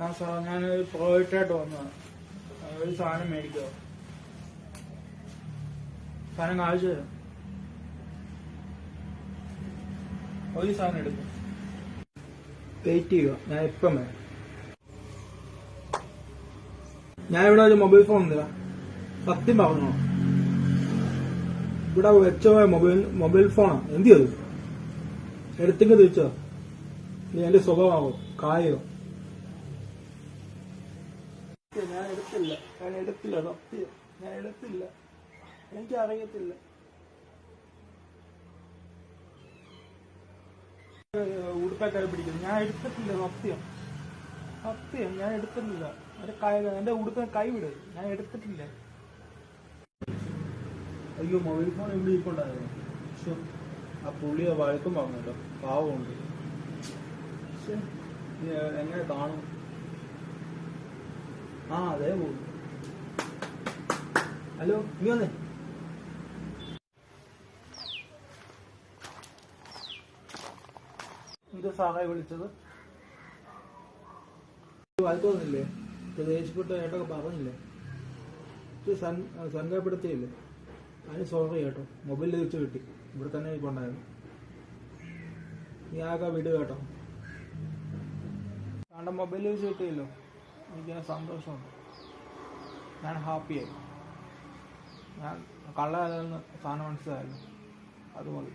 ആ സാർ ഞാനൊരു പ്രോജക്റ്റായിട്ട് വന്നതാണ്. ഒരു സാധനം മേടിക്കുക. സാധനം കാണിച്ചു തരാം. ഒരു സാധനം എടുക്കും. വെയിറ്റ് ചെയ്യുക, ഞാൻ ഇപ്പം വരാം. ഞാനിവിടെ ഒരു മൊബൈൽ ഫോൺ തരാം. സത്യം പറഞ്ഞോ, ഇവിടെ വെച്ചോ മൊബൈൽ ഫോണാ. എന്ത് ചെയ്തു? എടുത്തെങ്കിൽ തിരിച്ചോ? നീ എന്റെ സ്വഭാവമാവോ കായോ? ഞാൻ എടുത്തില്ല സത്യം ഞാൻ എടുത്തില്ല. എനിക്കറിയത്തില്ല. ഉടുപ്പൊക്കെ പിടിക്കുന്നു. ഞാൻ എടുത്തിട്ടില്ല. സത്യം ഞാൻ എടുത്തിട്ടില്ല. എന്റെ ഉടുപ്പിനെ കൈവിട്. ഞാൻ എടുത്തിട്ടില്ല. അയ്യോ, മൊബൈൽ ഫോൺ ഇവിടെ ഇരിപ്പുണ്ടായിരുന്നു. പക്ഷെ ആ പുള്ളിയെ വഴക്കും പറഞ്ഞല്ലോ. പാവമുണ്ട്. പക്ഷെ എങ്ങനെ കാണും? ആ അതേ പോകും. ഹലോ, നീ വന്നേ. എന്താ സാറേ വിളിച്ചത്? വഴക്കൊന്നുമില്ലേ? ദേഷ്യപ്പെട്ട ഏട്ടൊക്കെ പറഞ്ഞില്ലേ? സങ്കടപ്പെടുത്തിയില്ലേ? അതിന് സോറി കേട്ടോ. മൊബൈൽ തിരിച്ചു കിട്ടി. ഇവിടെ തന്നെ കൊണ്ടായിരുന്നു. നീ ആകെ വിട് കേട്ടോ. താണ്ട മൊബൈൽ തിരിച്ചു കിട്ടിയല്ലോ. എനിക്കതിന് സന്തോഷമുണ്ട്. ഞാൻ ഹാപ്പിയായി. ഞാൻ കള്ളായിരുന്നു സാധനം മനസ്സിലായല്ലോ. അത് മതി.